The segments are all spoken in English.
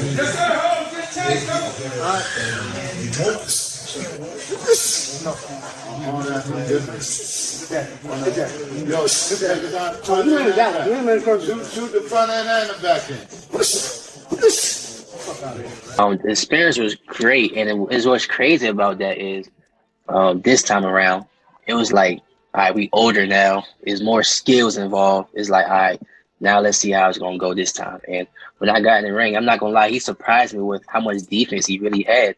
Yes, sir. Hold. Just change. Yo, shoot the front end and the back end. The experience was great, and it is what's crazy about that is this time around, it was like, all right, we older now. There's more skills involved. It's like, all right, now let's see how it's gonna go this time. And when I got in the ring, I'm not gonna lie, he surprised me with how much defense he really had.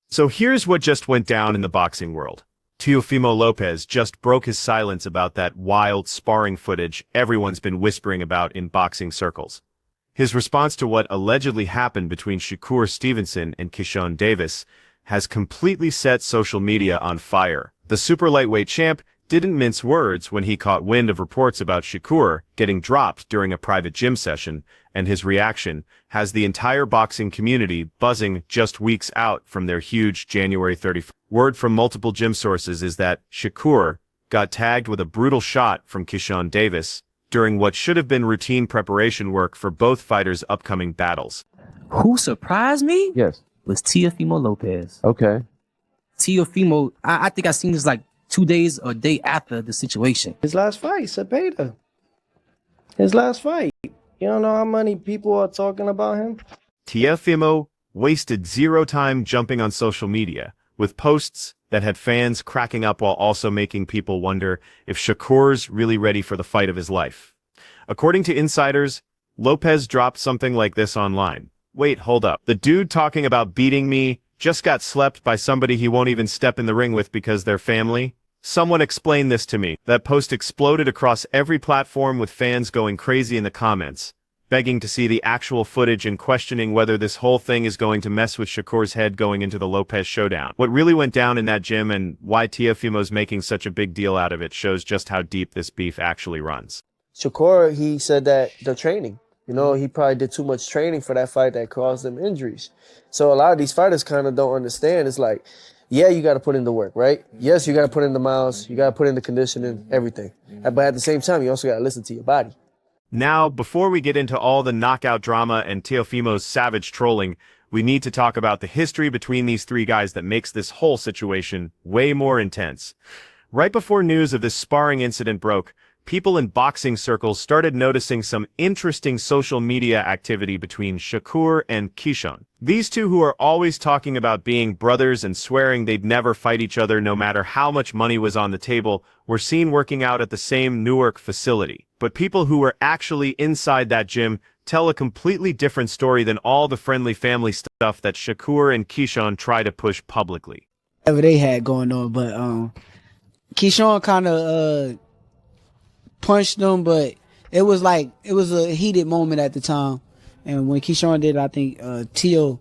So here's what just went down in the boxing world. Teofimo Lopez just broke his silence about that wild sparring footage everyone's been whispering about in boxing circles. His response to what allegedly happened between Shakur Stevenson and Keyshawn Davis has completely set social media on fire. The super lightweight champ didn't mince words when he caught wind of reports about Shakur getting dropped during a private gym session, and his reaction has the entire boxing community buzzing just weeks out from their huge January 31st. Word from multiple gym sources is that Shakur got tagged with a brutal shot from Keyshawn Davis during what should have been routine preparation work for both fighters' upcoming battles. Who surprised me? Yes. Was Teofimo Lopez. Okay. Teofimo, I think I seen this like 2 days or a day after the situation. His last fight, Cepeda. His last fight. You don't know how many people are talking about him? Teofimo wasted zero time jumping on social media with posts that had fans cracking up while also making people wonder if Shakur's really ready for the fight of his life. According to insiders, Lopez dropped something like this online. Wait, hold up. The dude talking about beating me just got slept by somebody he won't even step in the ring with because they're family? Someone explain this to me. That post exploded across every platform with fans going crazy in the comments, begging to see the actual footage and questioning whether this whole thing is going to mess with Shakur's head going into the Lopez showdown. What really went down in that gym and why Teofimo's making such a big deal out of it shows just how deep this beef actually runs. Shakur, he said that the training, you know, he probably did too much training for that fight that caused him injuries. So a lot of these fighters kind of don't understand. It's like, yeah, you got to put in the work, right? Yes, you got to put in the miles. You got to put in the conditioning, everything. But at the same time, you also got to listen to your body. Now, before we get into all the knockout drama and Teofimo's savage trolling, we need to talk about the history between these three guys that makes this whole situation way more intense. Right before news of this sparring incident broke, people in boxing circles started noticing some interesting social media activity between Shakur and Keyshawn. These two, who are always talking about being brothers and swearing they'd never fight each other no matter how much money was on the table, were seen working out at the same Newark facility. But people who were actually inside that gym tell a completely different story than all the friendly family stuff that Shakur and Keyshawn try to push publicly. Whatever they had going on, but Keyshawn kind of punched them, but it was a heated moment at the time. And when Keyshawn did, I think Teo,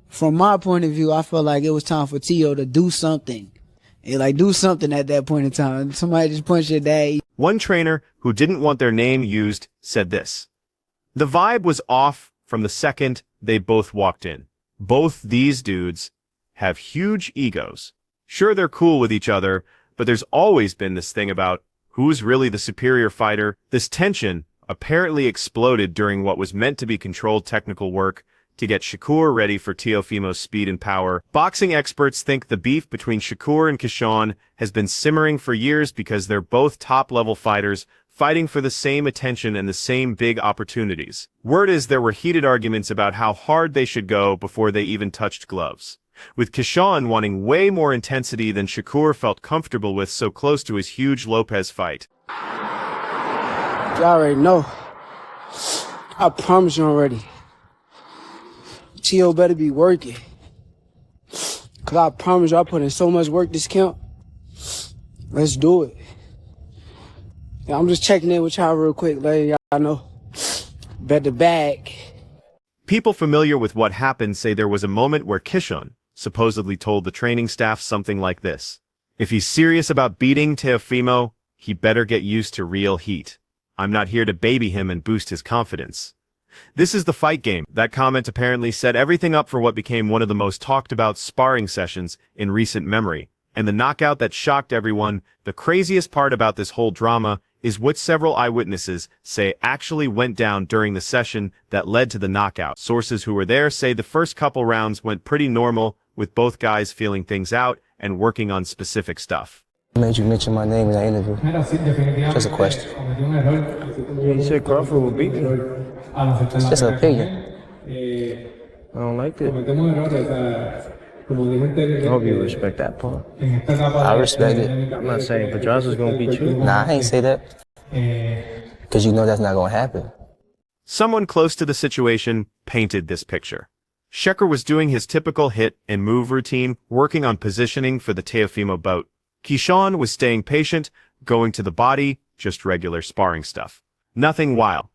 from my point of view, I felt like it was time for Teo to do something. Do something at that point in time. Somebody just punched your dad. One trainer who didn't want their name used said this: "The vibe was off from the second they both walked in. Both these dudes have huge egos. Sure, they're cool with each other, but there's always been this thing about who's really the superior fighter." This tension apparently exploded during what was meant to be controlled technical work to get Shakur ready for Teofimo's speed and power. Boxing experts think the beef between Shakur and Keyshawn has been simmering for years because they're both top-level fighters fighting for the same attention and the same big opportunities. Word is there were heated arguments about how hard they should go before they even touched gloves, with Keyshawn wanting way more intensity than Shakur felt comfortable with so close to his huge Lopez fight. You already know. I promise you already. Teo better be working. Cause I promise you I put in so much work this camp. Let's do it. Yeah, I'm just checking in with y'all real quick, letting y'all know. Bet the bag. People familiar with what happened say there was a moment where Keyshawn supposedly told the training staff something like this: "If he's serious about beating Teofimo, he better get used to real heat. I'm not here to baby him and boost his confidence." This is the fight game. That comment apparently set everything up for what became one of the most talked about sparring sessions in recent memory, and the knockout that shocked everyone. The craziest part about this whole drama is what several eyewitnesses say actually went down during the session that led to the knockout. Sources who were there say the first couple rounds went pretty normal, with both guys feeling things out and working on specific stuff. What made you mention my name in that interview? Just a question. You said Crawford will beat me. It's just an opinion. I don't like it. I hope you respect that part. I respect it. I'm not saying Pedraza's gonna beat you. Nah, I ain't say that. Because you know that's not going to happen. Someone close to the situation painted this picture. Shakur was doing his typical hit and move routine, working on positioning for the Teofimo bout. Keyshawn was staying patient, going to the body, just regular sparring stuff. Nothing wild.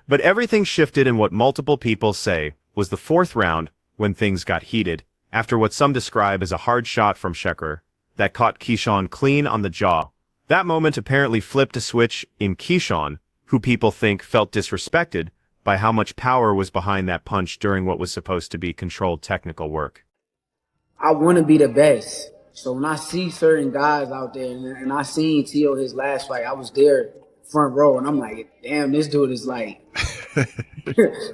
But everything shifted in what multiple people say was the fourth round when things got heated, after what some describe as a hard shot from Shakur that caught Keyshawn clean on the jaw. That moment apparently flipped a switch in Keyshawn, who people think felt disrespected by how much power was behind that punch during what was supposed to be controlled technical work. I want to be the best. So when I see certain guys out there, and I seen Tio his last fight, I was there front row, and I'm like, damn, this dude is like,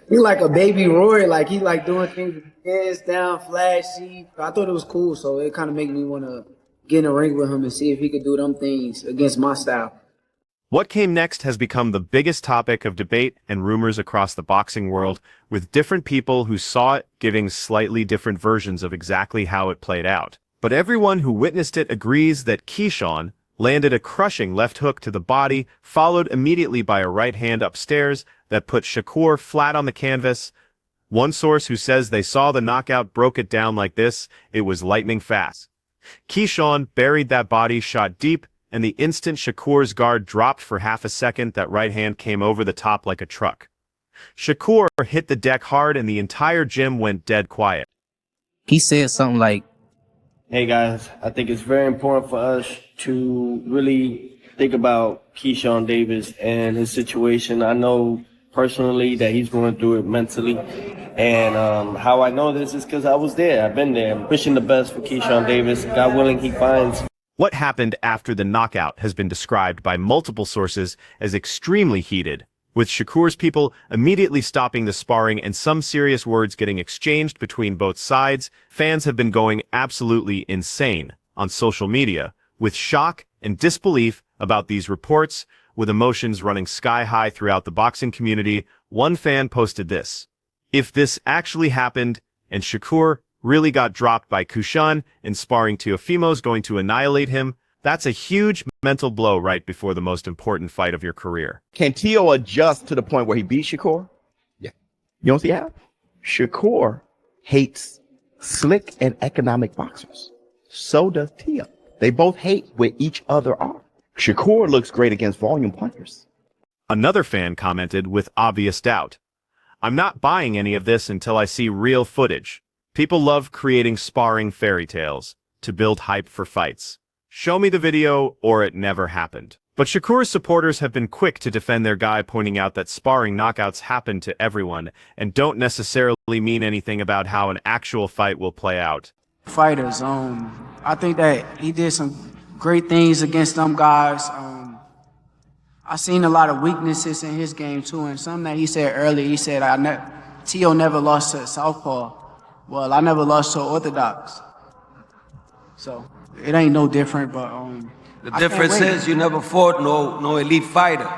he like a baby Roy, like he like doing things with his hands down, flashy. I thought it was cool, so it kind of made me want to get in a ring with him and see if he could do them things against my style. What came next has become the biggest topic of debate and rumors across the boxing world, with different people who saw it giving slightly different versions of exactly how it played out. But everyone who witnessed it agrees that Keyshawn landed a crushing left hook to the body, followed immediately by a right hand upstairs that put Shakur flat on the canvas. One source who says they saw the knockout broke it down like this: it was lightning fast. Keyshawn buried that body shot deep, and the instant Shakur's guard dropped for half a second, that right hand came over the top like a truck. Shakur hit the deck hard, and the entire gym went dead quiet. He said something like, Hey guys, I think it's very important for us to really think about Keyshawn Davis and his situation. I know personally that he's going through it mentally, and how I know this is because I was there. I've been there. I'm wishing the best for Keyshawn Davis. God willing, he finds. What happened after the knockout has been described by multiple sources as extremely heated, with Shakur's people immediately stopping the sparring and some serious words getting exchanged between both sides. Fans have been going absolutely insane on social media, with shock and disbelief about these reports, with emotions running sky high throughout the boxing community. One fan posted this: "If this actually happened and Shakur really got dropped by Keyshawn and sparring Teofimo's going to annihilate him, that's a huge mental blow right before the most important fight of your career." Can Tio adjust to the point where he beat Shakur? Yeah. You don't see how? Shakur hates slick and economic boxers. So does Tio. They both hate where each other are. Shakur looks great against volume punchers. Another fan commented with obvious doubt: "I'm not buying any of this until I see real footage. People love creating sparring fairy tales to build hype for fights. Show me the video or it never happened." But Shakur's supporters have been quick to defend their guy, pointing out that sparring knockouts happen to everyone and don't necessarily mean anything about how an actual fight will play out. Fighters, I think that he did some great things against them guys. I seen a lot of weaknesses in his game too, and something that he said earlier, he said, Tio never lost to Southpaw. Well, I never lost to Orthodox. So it ain't no different, but The difference is you never fought no elite fighter.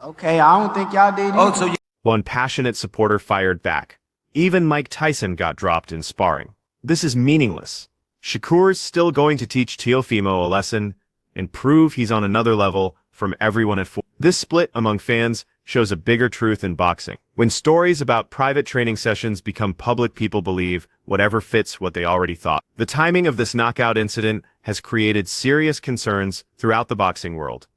Okay, I don't think y'all did either. Also, One passionate supporter fired back: "Even Mike Tyson got dropped in sparring. This is meaningless. Shakur's still going to teach Teofimo a lesson and prove he's on another level from everyone at four." This split among fans shows a bigger truth in boxing. When stories about private training sessions become public, people believe whatever fits what they already thought. The timing of this knockout incident has created serious concerns throughout the boxing world,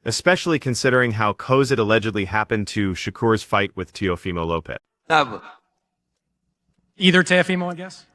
especially considering how close it allegedly happened to Shakur's fight with Teofimo Lopez. never. Either Teofimo, I guess.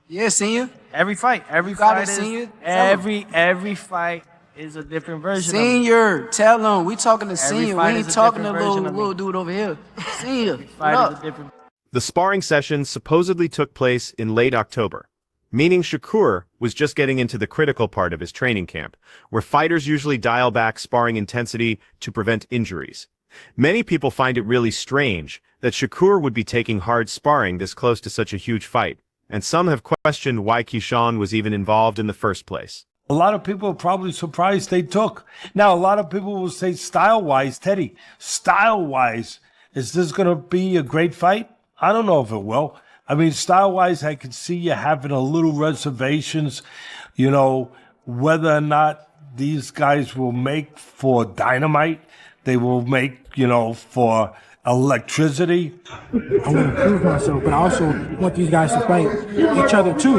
Yeah, senior. Every fight got fight it, is, senior. every fight is a different version. Senior, tell him. We talking to senior. We fight ain't is a talking to different version of me. little dude over here. Senior, Fight what is up? a different. The sparring session supposedly took place in late October. meaning Shakur was just getting into the critical part of his training camp, where fighters usually dial back sparring intensity to prevent injuries. Many people find it really strange that Shakur would be taking hard sparring this close to such a huge fight, and some have questioned why Keyshawn was even involved in the first place. A lot of people are probably surprised they took. Now, a lot of people will say style-wise, Teddy, style-wise, is this going to be a great fight? I don't know if it will. I mean, style-wise, I could see you having a little reservations, you know, whether or not these guys will make for dynamite. They will make, you know, for electricity. I want to prove myself, but I also want these guys to fight each other too.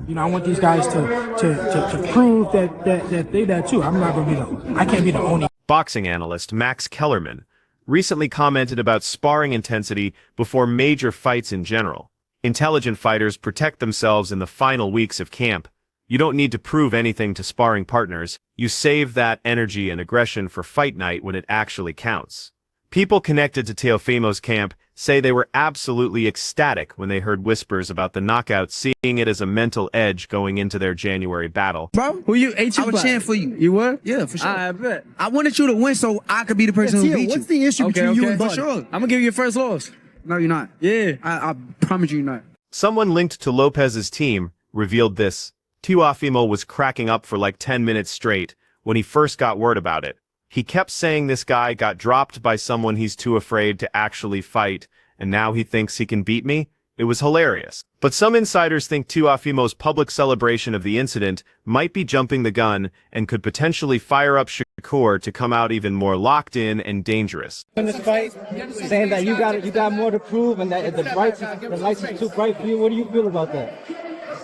You know, I want these guys to prove that they that too. I'm not going to be I can't be the only. Boxing analyst Max Kellerman recently commented about sparring intensity before major fights in general. Intelligent fighters protect themselves in the final weeks of camp. You don't need to prove anything to sparring partners. You save that energy and aggression for fight night when it actually counts. People connected to Teofimo's camp say they were absolutely ecstatic when they heard whispers about the knockout, seeing it as a mental edge going into their January battle. Bro, who you? I would cheer for you. You would? Yeah, for sure. I bet. I wanted you to win so I could be the person who beat you. What's the issue between you and Buddy? For sure. I'm gonna give you your first loss. No, you're not. Yeah. I promise you, you're not. Someone linked to Lopez's team revealed this. Teofimo was cracking up for like 10 minutes straight when he first got word about it. He kept saying this guy got dropped by someone he's too afraid to actually fight, and now he thinks he can beat me? It was hilarious. But some insiders think Teofimo's public celebration of the incident might be jumping the gun and could potentially fire up Shakur to come out even more locked in and dangerous. In this fight, saying that you got more to prove and that the lights is too bright for you. What do you feel about that?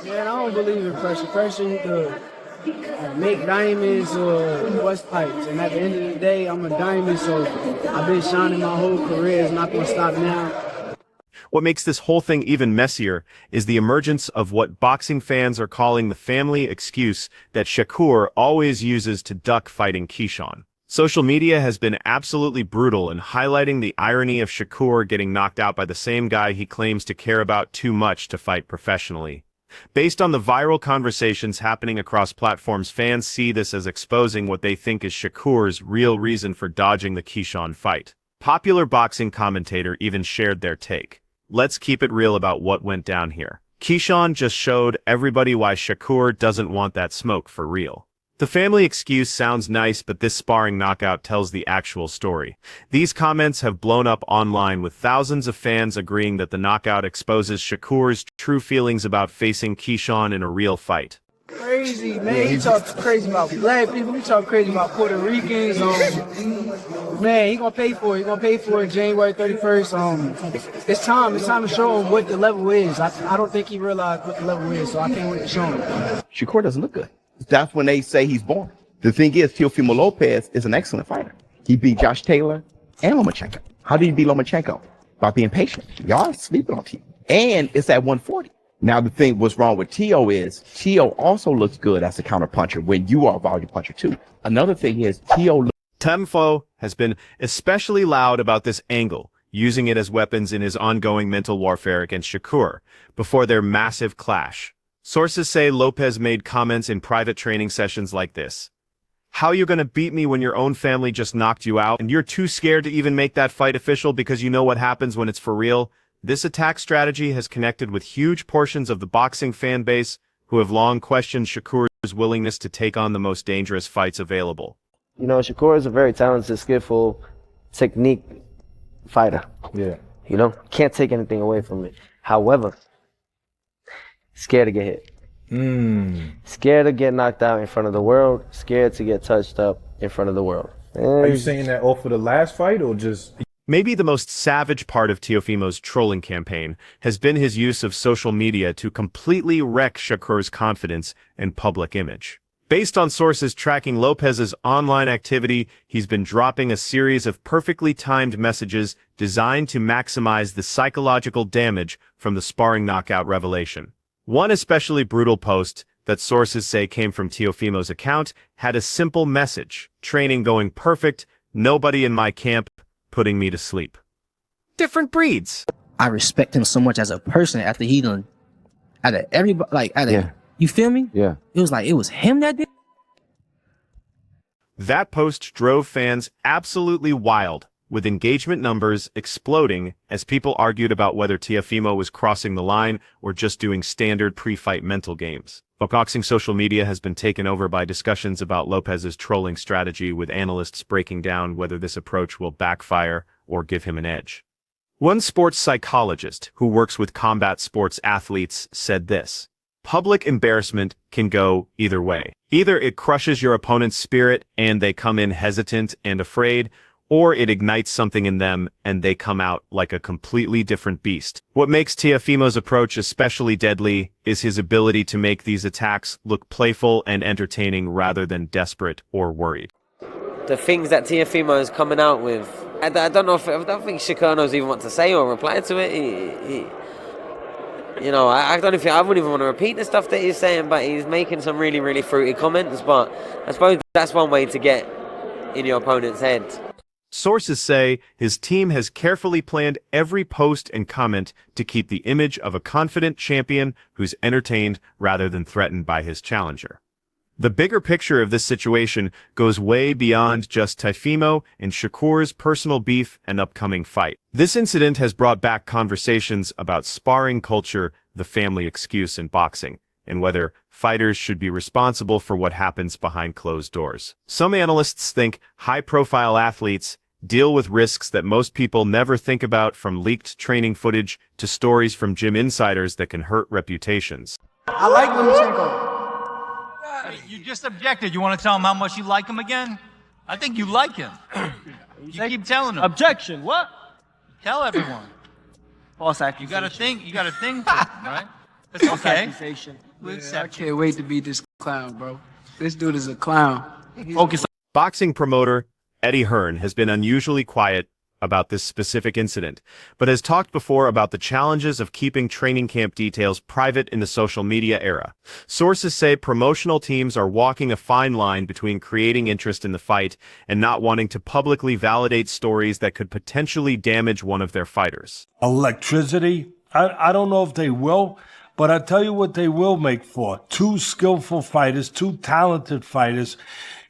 Man, I don't believe in pressure. Pressure either make diamonds or bust pipes. And at the end of the day, I'm a diamond, so I've been shining my whole career. It's not going to stop now. What makes this whole thing even messier is the emergence of what boxing fans are calling the family excuse that Shakur always uses to duck fighting Keyshawn. Social media has been absolutely brutal in highlighting the irony of Shakur getting knocked out by the same guy he claims to care about too much to fight professionally. Based on the viral conversations happening across platforms, fans see this as exposing what they think is Shakur's real reason for dodging the Keyshawn fight. Popular boxing commentator even shared their take. Let's keep it real about what went down here. Keyshawn just showed everybody why Shakur doesn't want that smoke for real. The family excuse sounds nice, but this sparring knockout tells the actual story. These comments have blown up online with thousands of fans agreeing that the knockout exposes Shakur's true feelings about facing Keyshawn in a real fight. Crazy, man. He talks crazy about black people. He talks crazy about Puerto Ricans. Man, he gonna pay for it. He gonna pay for it January 31st. It's time to show him what the level is. I don't think he realized what the level is, so I can't wait to show him. Shakur doesn't look good. That's when they say he's born. The thing is, Teofimo Lopez is an excellent fighter. He beat Josh Taylor and Lomachenko. How did he beat Lomachenko? By being patient. Y'all are sleeping on Teo. And it's at 140. Now, the thing what's wrong with Teo is Teo also looks good as a counter puncher when you are a volume puncher too. Another thing is Teo. Teofimo has been especially loud about this angle, using it as weapons in his ongoing mental warfare against Shakur before their massive clash. Sources say Lopez made comments in private training sessions like this. How are you going to beat me when your own family just knocked you out and you're too scared to even make that fight official because you know what happens when it's for real? This attack strategy has connected with huge portions of the boxing fan base who have long questioned Shakur's willingness to take on the most dangerous fights available. You know, Shakur is a very talented, skillful, technique fighter. Yeah. You know, can't take anything away from it. However, scared to get hit. Scared to get knocked out in front of the world. Scared to get touched up in front of the world. Are you saying that off of the last fight or just... Maybe the most savage part of Teofimo's trolling campaign has been his use of social media to completely wreck Shakur's confidence and public image. Based on sources tracking Lopez's online activity, he's been dropping a series of perfectly timed messages designed to maximize the psychological damage from the sparring knockout revelation. One especially brutal post that sources say came from Teofimo's account had a simple message: training going perfect, nobody in my camp putting me to sleep. Different breeds. I respect him so much as a person after he done out of everybody, like out of, you feel me? Yeah. It was like, it was him that did. That post drove fans absolutely wild, with engagement numbers exploding as people argued about whether Teofimo was crossing the line or just doing standard pre-fight mental games. But boxing social media has been taken over by discussions about Lopez's trolling strategy, with analysts breaking down whether this approach will backfire or give him an edge. One sports psychologist who works with combat sports athletes said this: public embarrassment can go either way. Either it crushes your opponent's spirit and they come in hesitant and afraid, or it ignites something in them and they come out like a completely different beast. What makes Teofimo's approach especially deadly is his ability to make these attacks look playful and entertaining rather than desperate or worried. The things that Teofimo is coming out with, I don't think Shakur knows even what to say or reply to it. You know, I wouldn't even want to repeat the stuff that he's saying, but he's making some really, really fruity comments. But I suppose that's one way to get in your opponent's head. Sources say his team has carefully planned every post and comment to keep the image of a confident champion who's entertained rather than threatened by his challenger. The bigger picture of this situation goes way beyond just Teofimo and Shakur's personal beef and upcoming fight. This incident has brought back conversations about sparring culture, the family excuse in boxing, and whether fighters should be responsible for what happens behind closed doors. Some analysts think high-profile athletes deal with risks that most people never think about, from leaked training footage to stories from gym insiders that can hurt reputations. I like Lomachenko. You just objected. You want to tell him how much you like him again? I think you like him. You keep telling him. Objection. What? Tell everyone. False accusation. You got a thing for him, right? It's okay. Accusation. I can't wait to beat this clown, bro. This dude is a clown. Focus. Boxing promoter Eddie Hearn has been unusually quiet about this specific incident, but has talked before about the challenges of keeping training camp details private in the social media era. Sources say promotional teams are walking a fine line between creating interest in the fight and not wanting to publicly validate stories that could potentially damage one of their fighters. Electricity? I don't know if they will, but I tell you what they will make for. Two skillful fighters, two talented fighters,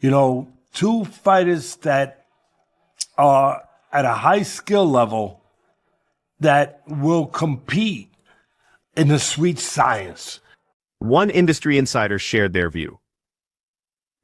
you know, two fighters that are at a high skill level that will compete in the sweet science. One industry insider shared their view.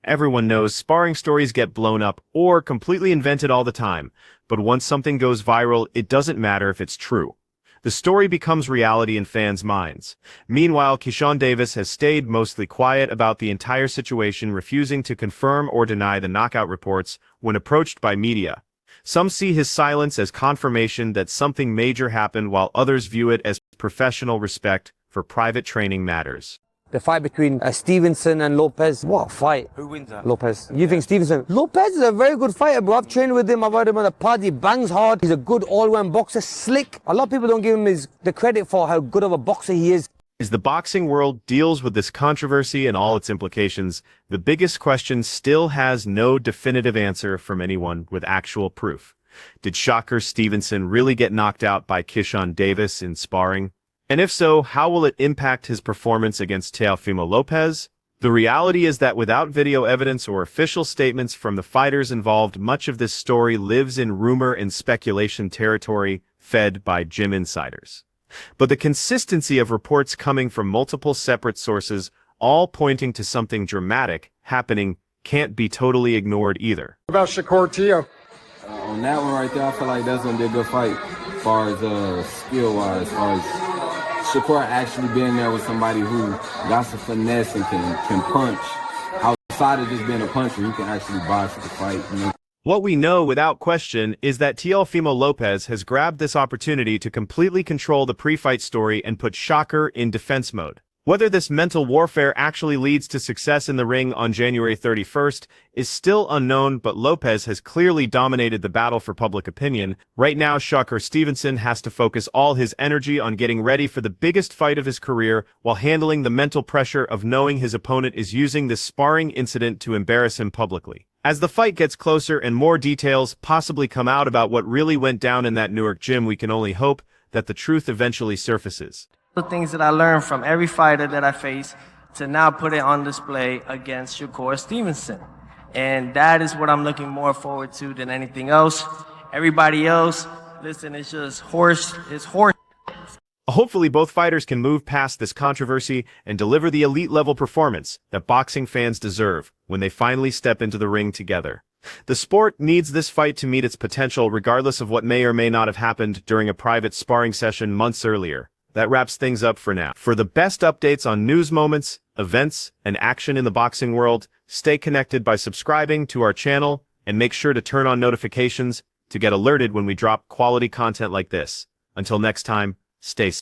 Everyone knows sparring stories get blown up or completely invented all the time, but once something goes viral, it doesn't matter if it's true. The story becomes reality in fans' minds. Meanwhile, Keyshawn Davis has stayed mostly quiet about the entire situation, refusing to confirm or deny the knockout reports when approached by media. Some see his silence as confirmation that something major happened, while others view it as professional respect for private training matters. The fight between Stevenson and Lopez. What a fight. Who wins that? Lopez. You think Stevenson? Lopez is a very good fighter, bro. I've trained with him. I've had him on the pod. He bangs hard. He's a good all-round boxer. Slick. A lot of people don't give him the credit for how good of a boxer he is. As the boxing world deals with this controversy and all its implications, the biggest question still has no definitive answer from anyone with actual proof. Did Shakur Stevenson really get knocked out by Keyshawn Davis in sparring? And if so, how will it impact his performance against Teofimo Lopez? The reality is that without video evidence or official statements from the fighters involved, much of this story lives in rumor and speculation territory fed by gym insiders. But the consistency of reports coming from multiple separate sources, all pointing to something dramatic happening, can't be totally ignored either. What about Shakur Teo? On that one right there, I feel like that's going to be a good fight as far as skill-wise, as far as Shakur actually being there with somebody who got some finesse and can punch. Outside of just being a puncher, he can actually box the fight, you know? What we know without question is that Teofimo Lopez has grabbed this opportunity to completely control the pre-fight story and put Shakur in defense mode. Whether this mental warfare actually leads to success in the ring on January 31st is still unknown, but Lopez has clearly dominated the battle for public opinion. Right now, Shakur Stevenson has to focus all his energy on getting ready for the biggest fight of his career while handling the mental pressure of knowing his opponent is using this sparring incident to embarrass him publicly. As the fight gets closer and more details possibly come out about what really went down in that Newark gym, we can only hope that the truth eventually surfaces. The things that I learned from every fighter that I face to now put it on display against Shakur Stevenson. And that is what I'm looking more forward to than anything else. Everybody else, listen, it's just horse. Hopefully both fighters can move past this controversy and deliver the elite-level performance that boxing fans deserve when they finally step into the ring together. The sport needs this fight to meet its potential regardless of what may or may not have happened during a private sparring session months earlier. That wraps things up for now. For the best updates on news moments, events, and action in the boxing world, stay connected by subscribing to our channel and make sure to turn on notifications to get alerted when we drop quality content like this. Until next time, stay safe.